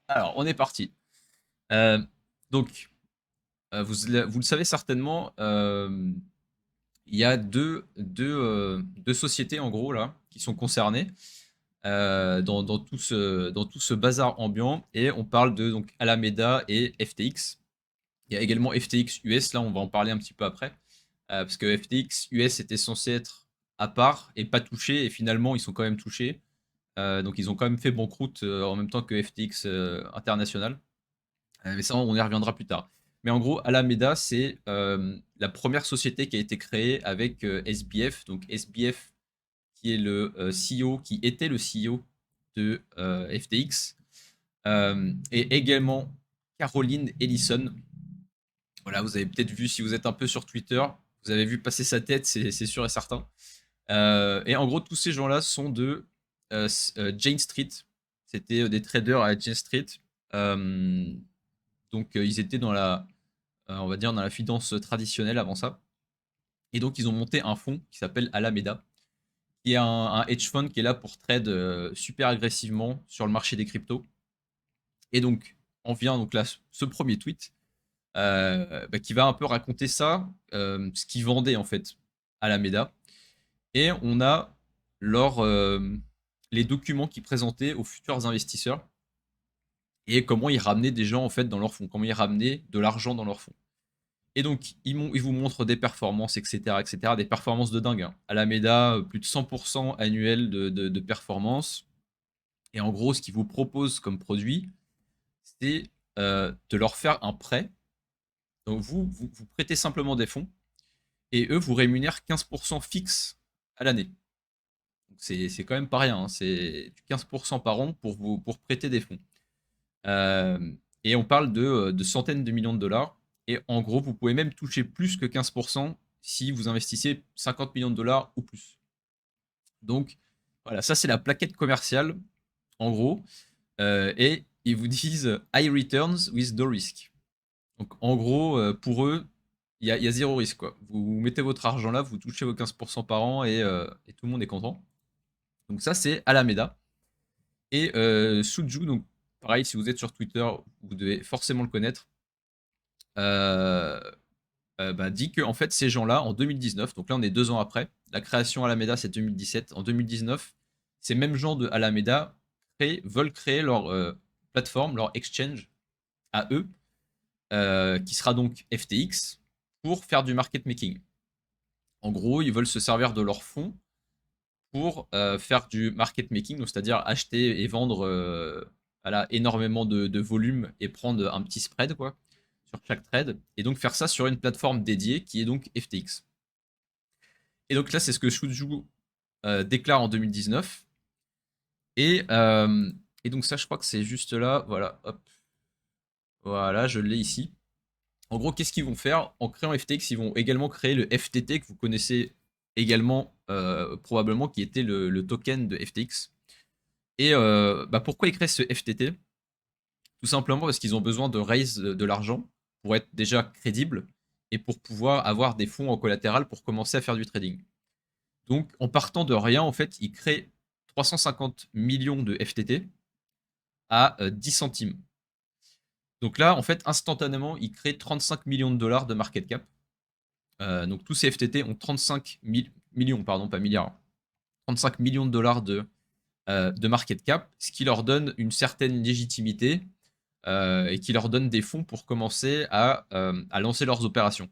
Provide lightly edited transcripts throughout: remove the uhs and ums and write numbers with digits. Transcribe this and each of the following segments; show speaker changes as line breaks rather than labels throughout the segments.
Alors, on est parti. Euh, donc, vous le savez certainement, il y a deux sociétés en gros là qui sont concernées dans tout ce bazar ambiant et on parle de donc Alameda et FTX. Il y a également FTX US, là on va en parler un petit peu après, parce que FTX US était censé être à part et pas touché et finalement ils sont quand même touchés. Donc ils ont quand même fait banqueroute en même temps que FTX International. Mais ça, on y reviendra plus tard. Mais en gros, Alameda, c'est la première société qui a été créée avec SBF. Donc SBF, qui est le CEO, qui était le CEO de FTX. Et également Caroline Ellison. Voilà, vous avez peut-être vu, si vous êtes un peu sur Twitter, vous avez vu passer sa tête, c'est sûr et certain. Et en gros, tous ces gens-là sont de Jane Street. C'était des traders à Jane Street. Euh, donc, ils étaient on va dire, dans la finance traditionnelle avant ça. Et donc, ils ont monté un fonds qui s'appelle Alameda, qui est un hedge fund qui est là pour trade super agressivement sur le marché des cryptos. Et donc, on vient donc là, ce premier tweet, qui va un peu raconter ça, ce qu'ils vendaient en fait Alameda. Et on a les documents qu'ils présentaient aux futurs investisseurs et comment ils ramenaient des gens en fait dans leur fonds, comment ils ramenaient de l'argent dans leur fonds. Et donc, ils vous montrent des performances, etc., etc., des performances de dingue, hein. Alameda, plus de 100% annuel de performance. Et en gros, ce qu'ils vous proposent comme produit, c'est de leur faire un prêt. Donc, vous prêtez simplement des fonds et eux vous rémunèrent 15% fixe à l'année. Donc, c'est quand même pas rien, hein. C'est 15% par an pour prêter des fonds. Euh, et on parle de centaines de millions de dollars. Et en gros, vous pouvez même toucher plus que 15% si vous investissez 50 millions de dollars ou plus. Donc, voilà, ça c'est la plaquette commerciale, en gros. Et ils vous disent high returns with no risk. Donc, en gros, pour eux, il y a zéro risque, quoi. Vous mettez votre argent là, vous touchez vos 15% par an et tout le monde est content. Donc, ça, c'est Alameda. Et Suju, donc pareil, si vous êtes sur Twitter, vous devez forcément le connaître. euh, Dit que en fait ces gens-là en 2019, donc là on est 2 ans après, la création Alameda c'est 2017, en 2019, ces mêmes gens de Alameda veulent créer leur plateforme, leur exchange à eux, qui sera donc FTX, pour faire du market making. En gros, ils veulent se servir de leurs fonds pour faire du market making, c'est-à-dire acheter et vendre voilà, énormément de volume et prendre un petit spread quoi, sur chaque trade, et donc faire ça sur une plateforme dédiée qui est donc FTX. Et donc là, c'est ce que Shuju déclare en 2019. Et, euh, et donc ça, je crois que c'est juste là. Voilà, hop. Voilà, je l'ai ici. En gros, qu'est-ce qu'ils vont faire? En créant FTX, ils vont également créer le FTT que vous connaissez également probablement, qui était le token de FTX. Et pourquoi ils créent ce FTT? Tout simplement parce qu'ils ont besoin de raise de l'argent pour être déjà crédible et pour pouvoir avoir des fonds en collatéral pour commencer à faire du trading. Donc, en partant de rien, en fait, ils créent 350 millions de FTT à 10 centimes. Donc là, en fait, instantanément, ils créent 35 millions de dollars de market cap. Donc tous ces FTT ont 35 millions, pardon, pas milliards, 35 millions de dollars de market cap, ce qui leur donne une certaine légitimité et qui leur donne des fonds pour commencer à lancer leurs opérations.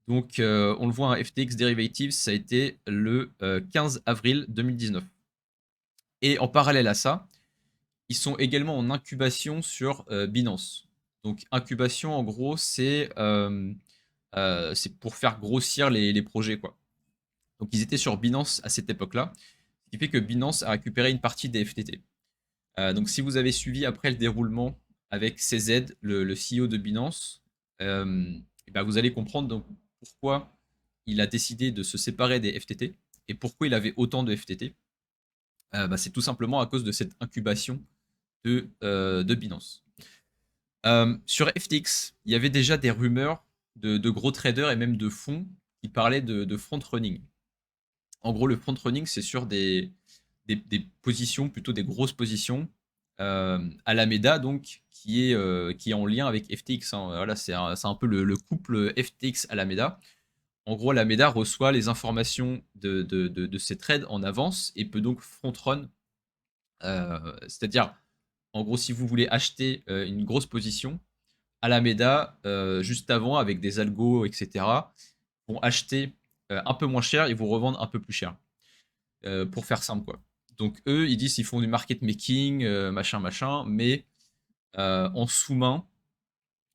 Donc on le voit, un FTX Derivatives, ça a été le 15 avril 2019. Et en parallèle à ça, ils sont également en incubation sur Binance. Donc incubation, en gros, c'est pour faire grossir les projets, quoi. Donc ils étaient sur Binance à cette époque-là, ce qui fait que Binance a récupéré une partie des FTT. Donc si vous avez suivi après le déroulement avec CZ, le CEO de Binance, et ben vous allez comprendre donc pourquoi il a décidé de se séparer des FTT et pourquoi il avait autant de FTT. C'est tout simplement à cause de cette incubation de Binance. Sur FTX, il y avait déjà des rumeurs de gros traders et même de fonds qui parlaient de front-running. En gros, le front-running, c'est sur des positions, plutôt des grosses positions, Alameda, donc, qui est en lien avec FTX, hein. Voilà, c'est un peu le couple FTX-Alameda. En gros, Alameda reçoit les informations de ces trades en avance et peut donc front-run. C'est-à-dire, en gros, si vous voulez acheter une grosse position, Alameda, juste avant, avec des algos, etc., vont acheter un peu moins cher et vous revendre un peu plus cher. Pour faire simple, quoi. Donc eux, ils disent qu'ils font du market making, machin, machin, mais en sous-main,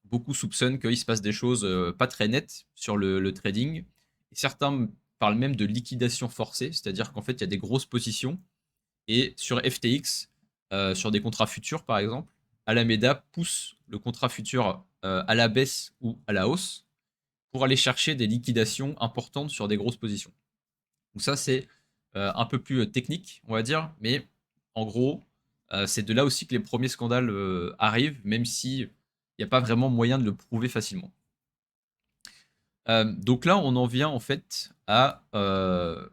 beaucoup soupçonnent qu'il se passe des choses pas très nettes sur le trading. Et certains parlent même de liquidation forcée, c'est-à-dire qu'en fait, il y a des grosses positions. Et sur FTX, sur des contrats futurs par exemple, Alameda pousse le contrat futur à la baisse ou à la hausse pour aller chercher des liquidations importantes sur des grosses positions. Donc ça, c'est un peu plus technique, on va dire, mais en gros, c'est de là aussi que les premiers scandales arrivent, même si il n'y a pas vraiment moyen de le prouver facilement. Donc là, on en vient en fait euh,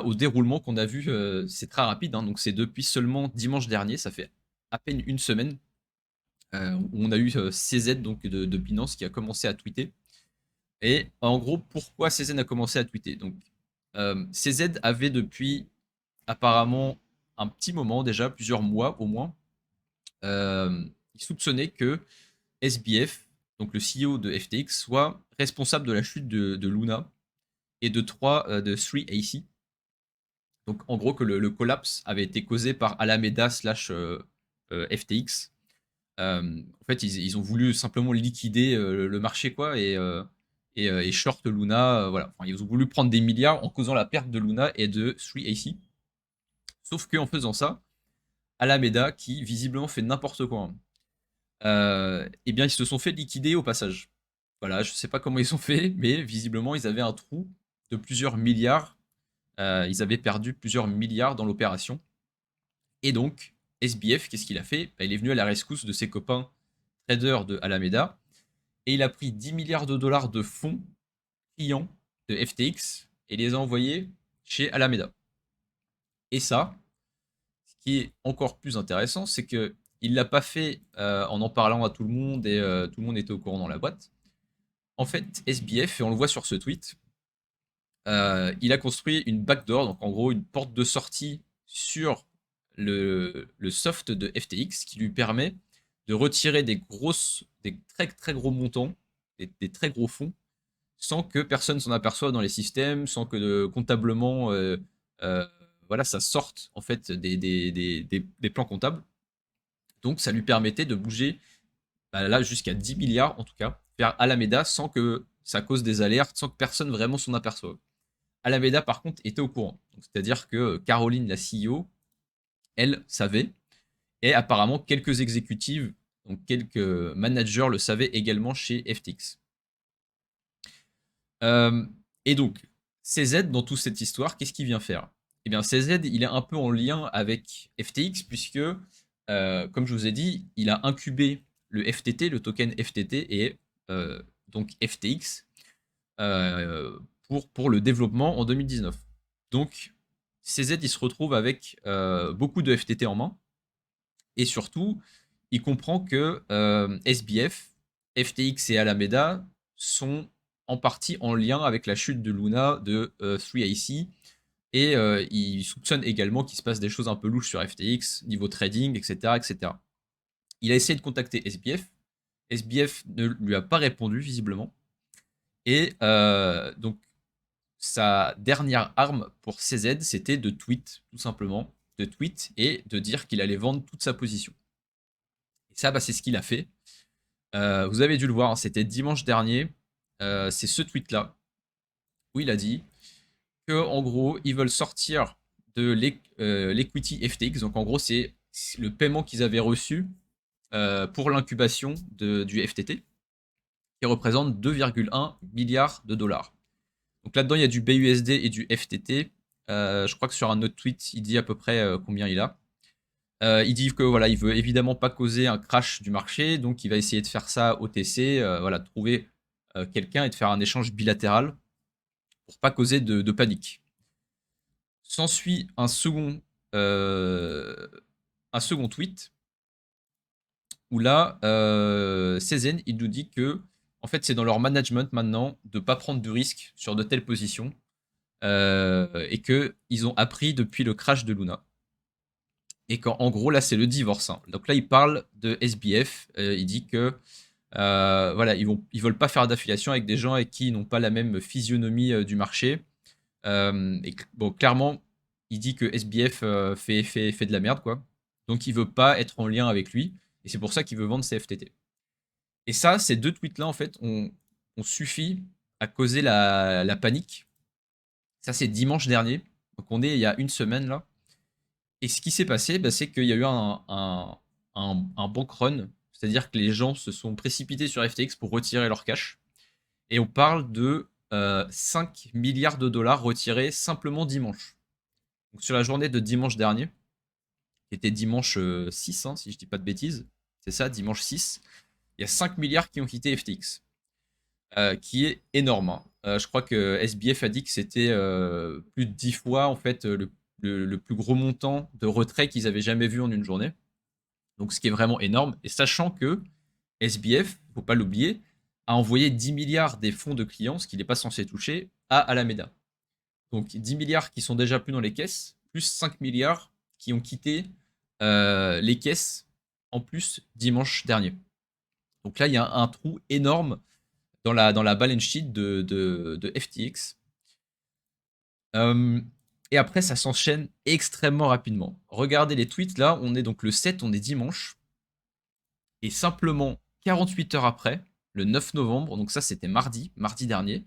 au déroulement qu'on a vu. C'est très rapide, hein, donc c'est depuis seulement dimanche dernier, ça fait à peine une semaine, où on a eu CZ donc de Binance qui a commencé à tweeter. Et en gros, pourquoi CZ a commencé à tweeter? Donc, CZ avait depuis apparemment un petit moment déjà, plusieurs mois au moins, il soupçonnait que SBF, donc le CEO de FTX, soit responsable de la chute de Luna et de 3AC. Donc en gros que le collapse avait été causé par Alameda slash FTX. En fait, ils ont voulu simplement liquider le marché, quoi, et short Luna. Voilà. Enfin, ils ont voulu prendre des milliards en causant la perte de Luna et de 3AC. Sauf qu'en faisant ça, Alameda, qui visiblement fait n'importe quoi, hein, eh bien, ils se sont fait liquider au passage. Voilà, je sais pas comment ils ont fait, mais visiblement, ils avaient un trou de plusieurs milliards. Ils avaient perdu plusieurs milliards dans l'opération. Et donc, SBF, qu'est-ce qu'il a fait? Il est venu à la rescousse de ses copains traders de Alameda et il a pris 10 milliards de dollars de fonds clients de FTX et les a envoyés chez Alameda. Et ça, ce qui est encore plus intéressant, c'est que il l'a pas fait en parlant à tout le monde et tout le monde était au courant dans la boîte. En fait, SBF, et on le voit sur ce tweet, il a construit une backdoor, donc en gros une porte de sortie sur le soft de FTX qui lui permet de retirer des très très gros montants, des très gros fonds, sans que personne s'en aperçoive dans les systèmes, sans que comptablement, euh, voilà, ça sorte en fait des plans comptables. Donc ça lui permettait de bouger là jusqu'à 10 milliards en tout cas vers Alameda sans que ça cause des alertes, sans que personne vraiment s'en aperçoive. Alameda, par contre, était au courant. C'est-à-dire que Caroline, la CEO, elle savait. Et apparemment, quelques exécutives, donc quelques managers le savaient également chez FTX. Euh, et donc, CZ, dans toute cette histoire, qu'est-ce qu'il vient faire? Eh bien, CZ, il est un peu en lien avec FTX, puisque, comme je vous ai dit, il a incubé le FTT, le token FTT, et donc FTX, euh, pour le développement en 2019. Donc, CZ, il se retrouve avec beaucoup de FTT en main. Et surtout, il comprend que SBF, FTX et Alameda sont en partie en lien avec la chute de Luna de 3AC. Et il soupçonne également qu'il se passe des choses un peu louches sur FTX, niveau trading, etc., etc. Il a essayé de contacter SBF. SBF ne lui a pas répondu, visiblement. Et donc, sa dernière arme pour CZ, c'était de tweet, tout simplement, de tweet et de dire qu'il allait vendre toute sa position. Et ça, c'est ce qu'il a fait. Vous avez dû le voir, hein, c'était dimanche dernier. C'est ce tweet-là où il a dit que, en gros, ils veulent sortir de l'equity FTX. Donc, en gros, c'est le paiement qu'ils avaient reçu pour l'incubation du FTT, qui représente 2,1 milliards de dollars. Donc là-dedans, il y a du BUSD et du FTT. Je crois que sur un autre tweet, il dit à peu près combien il a. Il dit que voilà, il veut évidemment pas causer un crash du marché, donc il va essayer de faire ça OTC, voilà, trouver quelqu'un et de faire un échange bilatéral pour pas causer de panique. S'ensuit un second un second tweet où là, CZ, il nous dit que en fait, c'est dans leur management maintenant de ne pas prendre de risques sur de telles positions et qu'ils ont appris depuis le crash de Luna. Et qu'en gros, là, c'est le divorce. Hein. Donc là, il parle de SBF. Il dit que voilà, ils veulent pas faire d'affiliation avec des gens avec qui ils n'ont pas la même physionomie du marché. Et bon, clairement, il dit que SBF fait de la merde, quoi. Donc il veut pas être en lien avec lui. Et c'est pour ça qu'il veut vendre ses FTT. Et ça, ces deux tweets-là, en fait, ont suffi à causer la panique. Ça, c'est dimanche dernier. Donc on est il y a une semaine là. Et ce qui s'est passé, bah, c'est qu'il y a eu un bank run. C'est-à-dire que les gens se sont précipités sur FTX pour retirer leur cash. Et on parle de 5 milliards de dollars retirés simplement dimanche. Donc sur la journée de dimanche dernier, qui était dimanche 6, hein, si je dis pas de bêtises, c'est ça, dimanche 6, il y a 5 milliards qui ont quitté FTX, qui est énorme. Hein. Je crois que SBF a dit que c'était plus de 10 fois en fait le plus gros montant de retrait qu'ils avaient jamais vu en une journée. Donc ce qui est vraiment énorme. Et sachant que SBF, faut pas l'oublier, a envoyé 10 milliards des fonds de clients, ce qu'il n'est pas censé toucher, à Alameda. Donc 10 milliards qui sont déjà plus dans les caisses, plus 5 milliards qui ont quitté les caisses en plus dimanche dernier. Donc là, il y a un trou énorme dans la balance sheet de FTX. Et après, ça s'enchaîne extrêmement rapidement. Regardez les tweets, là, on est donc le 7, on est dimanche. Et simplement 48 heures après, le 9 novembre, donc ça c'était mardi dernier,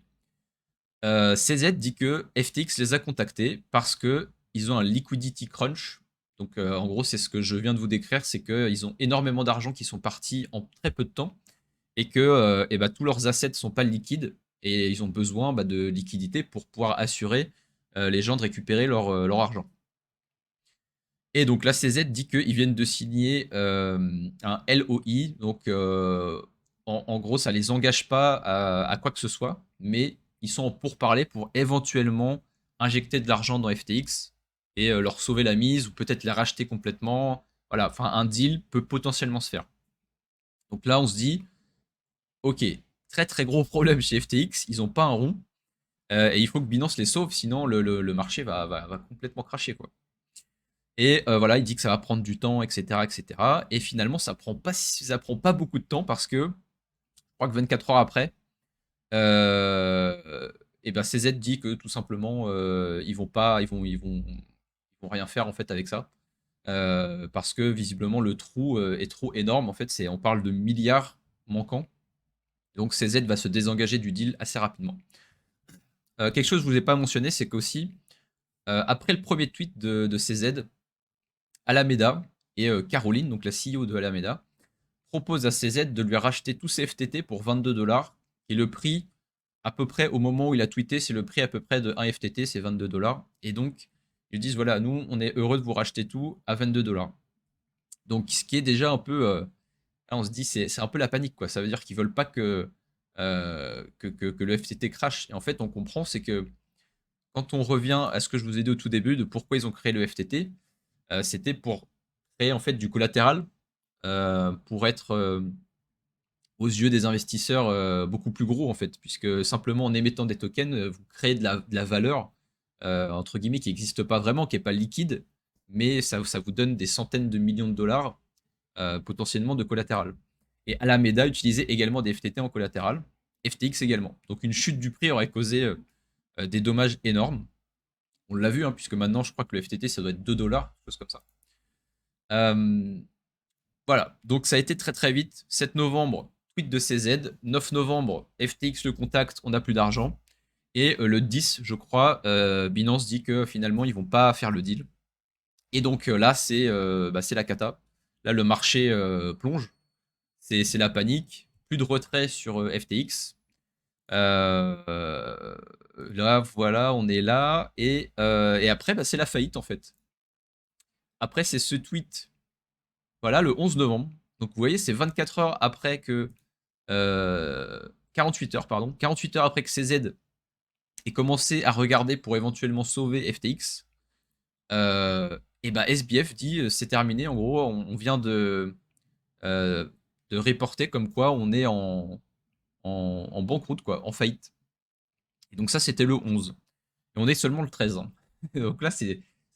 CZ dit que FTX les a contactés parce qu'ils ont un liquidity crunch. Donc en gros, c'est ce que je viens de vous décrire, c'est qu'ils ont énormément d'argent qui sont partis en très peu de temps et que tous leurs assets ne sont pas liquides et ils ont besoin de liquidité pour pouvoir assurer les gens de récupérer leur argent. Et donc la CZ dit qu'ils viennent de signer un LOI, donc en gros ça les engage pas à quoi que ce soit, mais ils sont en pourparlers pour éventuellement injecter de l'argent dans FTX et leur sauver la mise ou peut-être la racheter complètement. Voilà, enfin un deal peut potentiellement se faire. Donc là on se dit, ok, très très gros problème chez FTX, ils n'ont pas un rond et il faut que Binance les sauve, sinon le marché va complètement cracher quoi. Et voilà, il dit que ça va prendre du temps, etc., etc. Et finalement, ça prend pas beaucoup de temps parce que je crois que 24 heures après, CZ dit que tout simplement, ils vont rien faire en fait avec ça. Parce que visiblement, le trou est trop énorme. En fait, on parle de milliards manquants. Donc CZ va se désengager du deal assez rapidement. Quelque chose que je vous ai pas mentionné, c'est qu'aussi, après le premier tweet de CZ, Alameda et Caroline, donc la CEO de Alameda, propose à CZ de lui racheter tous ses FTT pour 22 dollars. Et le prix, à peu près au moment où il a tweeté, c'est le prix à peu près de 1 FTT, c'est 22 dollars. Et donc, ils disent voilà, nous, on est heureux de vous racheter tout à 22 dollars. Donc, ce qui est déjà un peu. Là, on se dit, c'est un peu la panique, quoi. Ça veut dire qu'ils veulent pas que le FTT crash. Et en fait, on comprend, c'est que quand on revient à ce que je vous ai dit au tout début de pourquoi ils ont créé le FTT, c'était pour créer en fait du collatéral pour être aux yeux des investisseurs beaucoup plus gros en fait, puisque simplement en émettant des tokens, vous créez de la valeur entre guillemets qui n'existe pas vraiment, qui n'est pas liquide, mais ça vous donne des centaines de millions de dollars potentiellement de collatéral. Et Alameda utilisait également des FTT en collatéral, FTX également. Donc une chute du prix aurait causé des dommages énormes. On l'a vu, hein, puisque maintenant je crois que le FTT ça doit être 2 dollars, chose comme ça. Voilà, donc ça a été très très vite. 7 novembre, tweet de CZ. 9 novembre, FTX le contacte, on n'a plus d'argent. Et le 10, je crois, Binance dit que finalement ils vont pas faire le deal. Et donc là, c'est la cata. Là, le marché plonge. C'est la panique. Plus de retrait sur FTX. Là, voilà, on est là. Et après, c'est la faillite en fait. Après, c'est ce tweet. Voilà, le 11 novembre. Donc vous voyez, c'est 24 heures après que 48 heures, pardon. 48 heures après que CZ ait commencé à regarder pour éventuellement sauver FTX. Et bah SBF dit c'est terminé, en gros, on vient euh, de reporter comme quoi on est en banqueroute, quoi, en faillite. Et donc ça, c'était le 11. Et on est seulement le 13. Hein. Donc là, ça,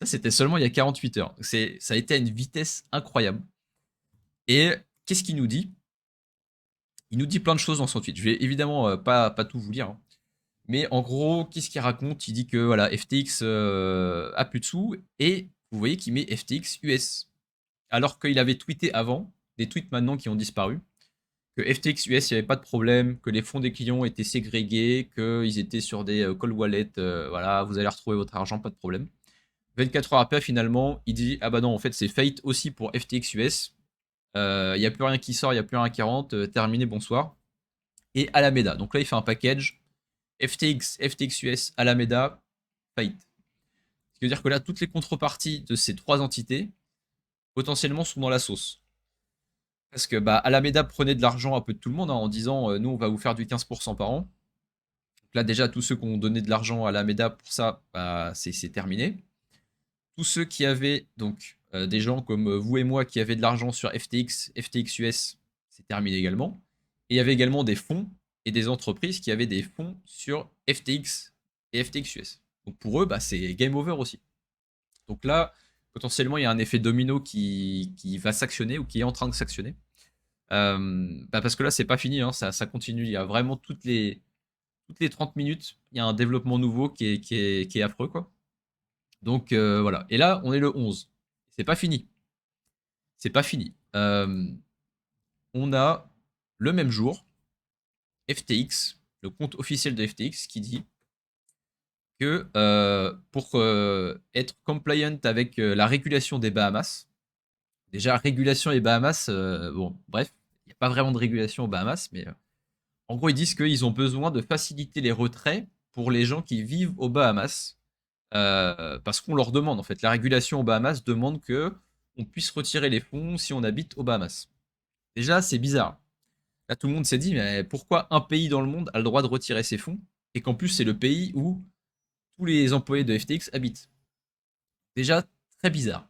c'était seulement il y a 48 heures. Ça a été à une vitesse incroyable. Et qu'est-ce qu'il nous dit? Il nous dit plein de choses dans son tweet. Je vais évidemment pas tout vous lire. Hein. Mais en gros, qu'est-ce qu'il raconte? Il dit que voilà, FTX a plus de sous. Et vous voyez qu'il met FTX US. Alors qu'il avait tweeté avant, des tweets maintenant qui ont disparu, que FTX US, il n'y avait pas de problème, que les fonds des clients étaient ségrégés, qu'ils étaient sur des cold wallets, voilà, vous allez retrouver votre argent, pas de problème. 24 heures après, finalement, il dit ah bah non, en fait, c'est fate aussi pour FTX US. Il n'y a plus rien qui sort, il n'y a plus rien qui rentre, terminé, bonsoir. Et Alameda. Donc là, il fait un package FTX, FTX US, Alameda, faillite. Ce qui veut dire que là, toutes les contreparties de ces trois entités, potentiellement, sont dans la sauce. Parce que bah, Alameda prenait de l'argent un peu de tout le monde hein, en disant nous, on va vous faire du 15% par an. Donc là, déjà, tous ceux qui ont donné de l'argent à Alameda pour ça, bah, c'est terminé. Tous ceux qui avaient, donc des gens comme vous et moi qui avaient de l'argent sur FTX, FTX US, c'est terminé également. Et il y avait également des fonds et des entreprises qui avaient des fonds sur FTX et FTX US. Donc pour eux, bah, c'est game over aussi. Donc là, potentiellement, il y a un effet domino qui va s'actionner ou qui est en train de s'actionner. Bah parce que là, c'est pas fini, hein, ça continue. Il y a vraiment toutes les 30 minutes, il y a un développement nouveau qui est affreux, quoi. Donc voilà. Et là, on est le 11. C'est pas fini. C'est pas fini. On a le même jour FTX, le compte officiel de FTX, qui dit que pour être compliant avec la régulation des Bahamas, déjà régulation et Bahamas, bon, bref, il n'y a pas vraiment de régulation aux Bahamas, mais en gros, ils disent qu'ils ont besoin de faciliter les retraits pour les gens qui vivent aux Bahamas, parce qu'on leur demande, en fait. La régulation aux Bahamas demande que on puisse retirer les fonds si on habite aux Bahamas. Déjà, c'est bizarre. Là, tout le monde s'est dit, mais pourquoi un pays dans le monde a le droit de retirer ses fonds et qu'en plus, c'est le pays où tous les employés de FTX habitent. Déjà, très bizarre.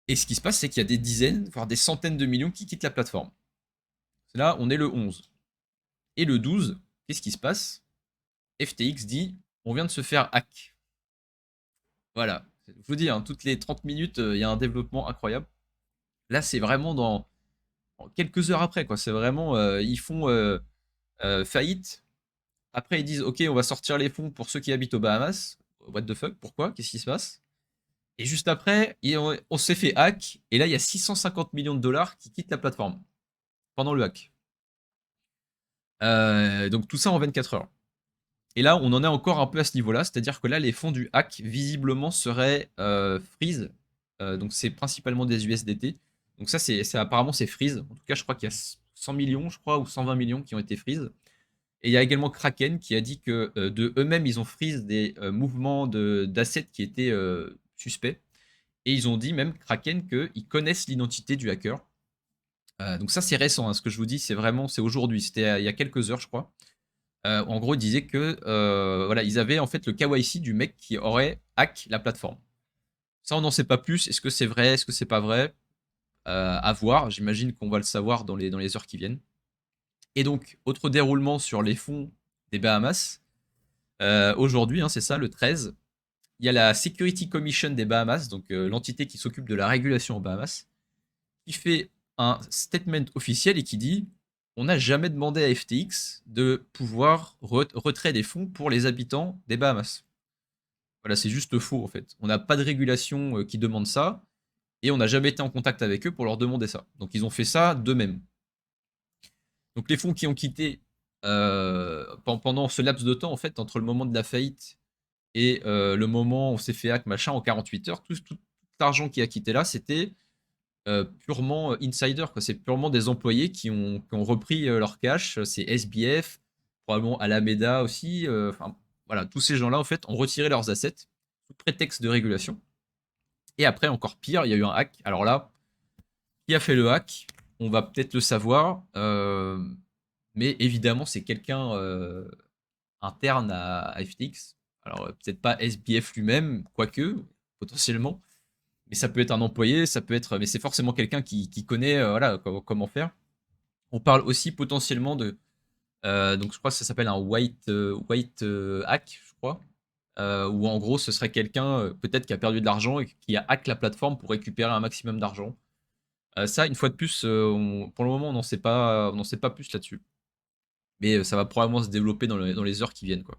Et ce qui se passe, c'est qu'il y a des dizaines, voire des centaines de millions qui quittent la plateforme. Là, on est le 11. Et le 12, qu'est-ce qui se passe? FTX dit, on vient de se faire hack. Voilà. Je vous dis, hein, toutes les 30 minutes, il y a un développement incroyable. Là, c'est vraiment dans quelques heures après, quoi. C'est vraiment, ils font faillite. Après, ils disent, ok, on va sortir les fonds pour ceux qui habitent aux Bahamas. What the fuck? Pourquoi? Qu'est-ce qui se passe? Et juste après, on s'est fait hack. Et là, il y a 650 millions de dollars qui quittent la plateforme pendant le hack. Donc tout ça en 24 heures. Et là, on en est encore un peu à ce niveau-là, c'est-à-dire que là, les fonds du hack, visiblement, seraient freeze. Donc c'est principalement des USDT. Donc ça, apparemment, c'est freeze. En tout cas, je crois qu'il y a 100 millions, je crois, ou 120 millions qui ont été freeze. Et il y a également Kraken qui a dit que de eux-mêmes, ils ont freeze des mouvements d'assets qui étaient suspects. Et ils ont dit même, Kraken, qu'ils connaissent l'identité du hacker. Donc ça, c'est récent. Hein. Ce que je vous dis, c'est aujourd'hui. C'était il y a quelques heures, je crois. En gros, ils disaient que voilà, ils avaient en fait le KYC du mec qui aurait hack la plateforme. Ça, on n'en sait pas plus. Est-ce que c'est vrai? Est-ce que c'est pas vrai? À voir. J'imagine qu'on va le savoir dans les heures qui viennent. Et donc, autre déroulement sur les fonds des Bahamas. Aujourd'hui, hein, c'est ça, le 13. Il y a la Security Commission des Bahamas, donc l'entité qui s'occupe de la régulation aux Bahamas, qui fait un statement officiel et qui dit on n'a jamais demandé à FTX de pouvoir retrait des fonds pour les habitants des Bahamas. Voilà, c'est juste faux en fait. On n'a pas de régulation qui demande ça et on n'a jamais été en contact avec eux pour leur demander ça. Donc ils ont fait ça d'eux-mêmes. Donc les fonds qui ont quitté pendant ce laps de temps en fait entre le moment de la faillite et le moment où on s'est fait hack machin en 48 heures, tout l'argent qui a quitté là, c'était purement insider, quoi. C'est purement des employés qui ont repris leur cash. C'est SBF, probablement Alameda aussi. Enfin, voilà, tous ces gens-là, en fait, ont retiré leurs assets sous prétexte de régulation. Et après, encore pire, il y a eu un hack. Alors là, qui a fait le hack? On va peut-être le savoir. Mais évidemment, c'est quelqu'un interne à FTX. Alors, peut-être pas SBF lui-même, quoique. potentiellement. Mais ça peut être un employé, ça peut être, mais c'est forcément quelqu'un qui connaît voilà, comment faire. On parle aussi potentiellement de, donc je crois que ça s'appelle un white hack, je crois, où en gros ce serait quelqu'un peut-être qui a perdu de l'argent et qui a hack la plateforme pour récupérer un maximum d'argent. Ça, une fois de plus, pour le moment, on n'en sait pas plus là-dessus. Mais ça va probablement se développer dans les heures qui viennent, quoi.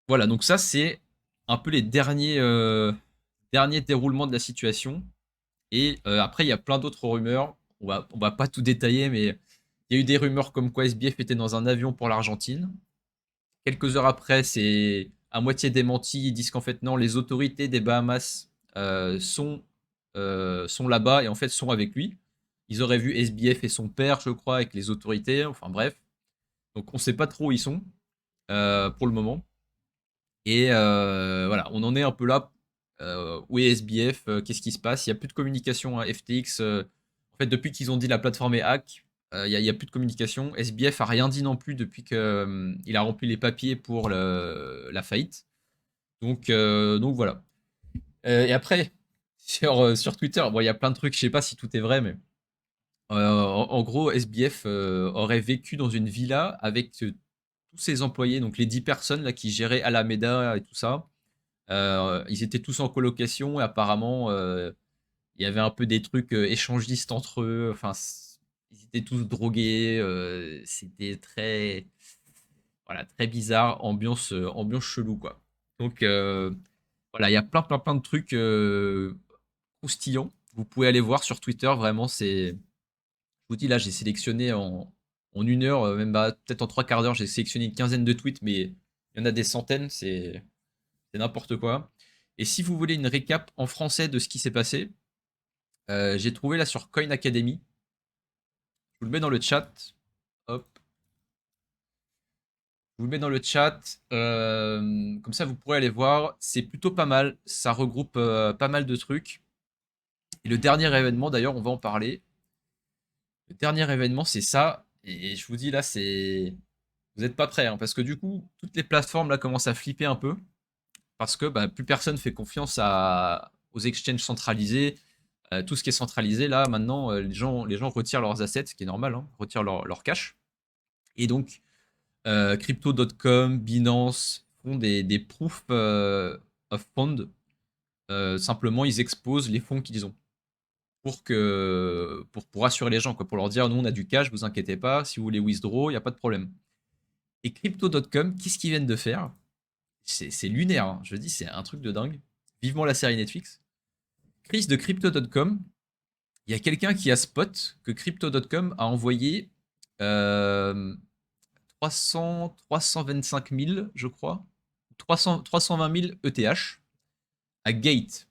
Voilà, donc ça, c'est un peu les derniers déroulements de la situation. Et après, il y a plein d'autres rumeurs. On va pas tout détailler, mais il y a eu des rumeurs comme quoi SBF était dans un avion pour l'Argentine. Quelques heures après, c'est à moitié démenti. Ils disent qu'en fait, non, les autorités des Bahamas sont là-bas et en fait sont avec lui. Ils auraient vu SBF et son père, je crois, avec les autorités. Enfin bref. Donc on ne sait pas trop où ils sont pour le moment. Et voilà, on en est un peu là. Où est SBF? Qu'est-ce qui se passe? Il n'y a plus de communication à FTX. En fait, depuis qu'ils ont dit la plateforme est hack, il y a plus de communication. SBF a rien dit non plus depuis qu'il a rempli les papiers pour la faillite. Donc voilà. Et après, sur Twitter, bon, il y a plein de trucs, je sais pas si tout est vrai, mais en gros, SBF aurait vécu dans une villa avec tous ses employés, donc les 10 personnes là, qui géraient Alameda et tout ça. Ils étaient tous en colocation et apparemment, il y avait un peu des trucs échangistes entre eux. Enfin, ils étaient tous drogués. C'était très, voilà, très bizarre, ambiance chelou quoi. Donc voilà, il y a plein de trucs croustillants. Vous pouvez aller voir sur Twitter. Vraiment, je vous dis là, j'ai sélectionné en 1 heure, même peut-être en 3 quarts d'heure, j'ai sélectionné une quinzaine de tweets, mais il y en a des centaines. C'est n'importe quoi. Et si vous voulez une récap en français de ce qui s'est passé, j'ai trouvé là sur Coin Academy. Je vous le mets dans le chat. Hop. Je vous le mets dans le chat. Comme ça, vous pourrez aller voir. C'est plutôt pas mal. Ça regroupe pas mal de trucs. Et le dernier événement, d'ailleurs, on va en parler. Le dernier événement, c'est ça. Et je vous dis là, c'est. Vous n'êtes pas prêts, hein, parce que du coup, toutes les plateformes là commencent à flipper un peu. Parce que bah, plus personne fait confiance aux exchanges centralisés. Tout ce qui est centralisé, là, maintenant, les gens retirent leurs assets, ce qui est normal, hein, retirent leur cash. Et donc, Crypto.com, Binance font des proofs of fund. Simplement, ils exposent les fonds qu'ils ont pour rassurer les gens, quoi, pour leur dire, nous, on a du cash, vous inquiétez pas, si vous voulez withdraw, il n'y a pas de problème. Et Crypto.com, qu'est-ce qu'ils viennent de faire? C'est lunaire, hein, je dis, c'est un truc de dingue. Vivement la série Netflix. Crise de Crypto.com, il y a quelqu'un qui a spot que Crypto.com a envoyé 325 000, je crois, 320 000 ETH à Gate.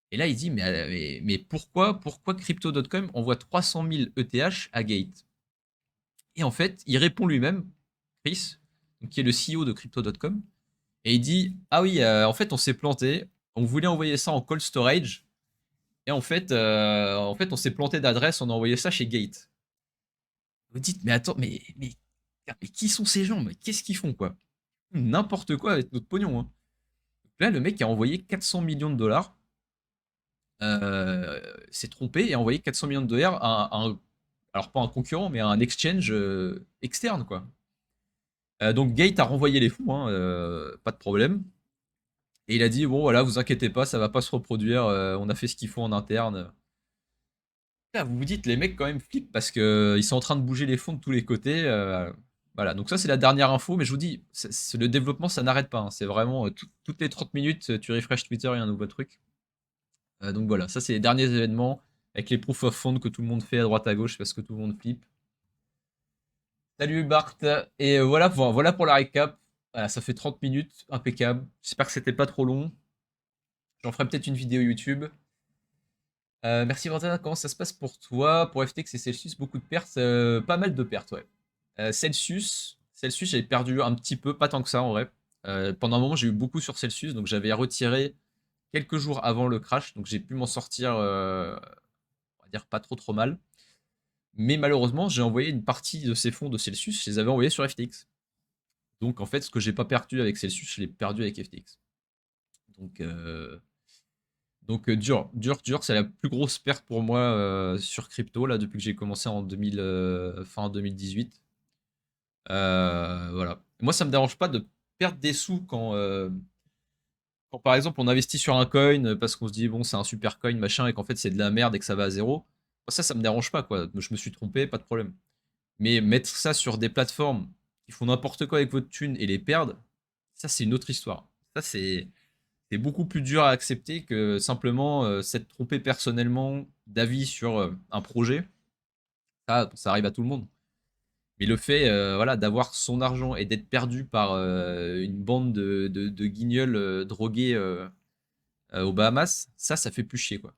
Et là, il dit, mais pourquoi Crypto.com envoie 300 000 ETH à Gate? Et en fait, il répond lui-même, Chris, qui est le CEO de Crypto.com, et il dit, ah oui, en fait, on s'est planté, on voulait envoyer ça en cold storage, et en fait on s'est planté d'adresse, on a envoyé ça chez Gate. Vous dites, mais attends, mais qui sont ces gens? Mais qu'est-ce qu'ils font, quoi? N'importe quoi avec notre pognon, hein. Là, le mec a envoyé 400 millions de dollars, s'est trompé et a envoyé 400 millions de dollars alors pas un concurrent, mais à un exchange externe, quoi. Donc Gate a renvoyé les fonds, hein, pas de problème. Et il a dit, bon voilà, vous inquiétez pas, ça va pas se reproduire, on a fait ce qu'il faut en interne. Là, vous vous dites, les mecs quand même flippent parce que ils sont en train de bouger les fonds de tous les côtés. Voilà, donc ça c'est la dernière info, mais je vous dis, le développement ça n'arrête pas, hein. C'est vraiment toutes les 30 minutes, tu refresh Twitter, il y a un nouveau truc. Donc voilà, ça c'est les derniers événements avec les proof of fund que tout le monde fait à droite à gauche parce que tout le monde flippe. Salut Bart, et voilà pour la récap. Voilà, ça fait 30 minutes, impeccable. J'espère que c'était pas trop long. J'en ferai peut-être une vidéo YouTube. Merci Valentin, comment ça se passe pour toi? Pour FTX et Celsius, beaucoup de pertes, pas mal de pertes, ouais. Celsius, j'avais perdu un petit peu, pas tant que ça en vrai. Pendant un moment, j'ai eu beaucoup sur Celsius, donc j'avais retiré quelques jours avant le crash, donc j'ai pu m'en sortir, on va dire pas trop mal. Mais malheureusement, j'ai envoyé une partie de ces fonds de Celsius, je les avais envoyés sur FTX. Donc en fait, ce que j'ai pas perdu avec Celsius, je l'ai perdu avec FTX. Donc, dur. C'est la plus grosse perte pour moi sur crypto, là, depuis que j'ai commencé en 2000, fin 2018. Voilà. Moi, ça me dérange pas de perdre des sous quand par exemple, on investit sur un coin parce qu'on se dit, bon, c'est un super coin, machin, et qu'en fait, c'est de la merde et que ça va à zéro. Moi, ça me dérange pas, quoi. Je me suis trompé, pas de problème. Mais mettre ça sur des plateformes qui font n'importe quoi avec votre thune et les perdre, ça, c'est une autre histoire. Ça, c'est beaucoup plus dur à accepter que simplement s'être trompé personnellement d'avis sur un projet. Ça arrive à tout le monde. Mais le fait voilà, d'avoir son argent et d'être perdu par une bande de guignols drogués aux Bahamas, ça fait plus chier, quoi.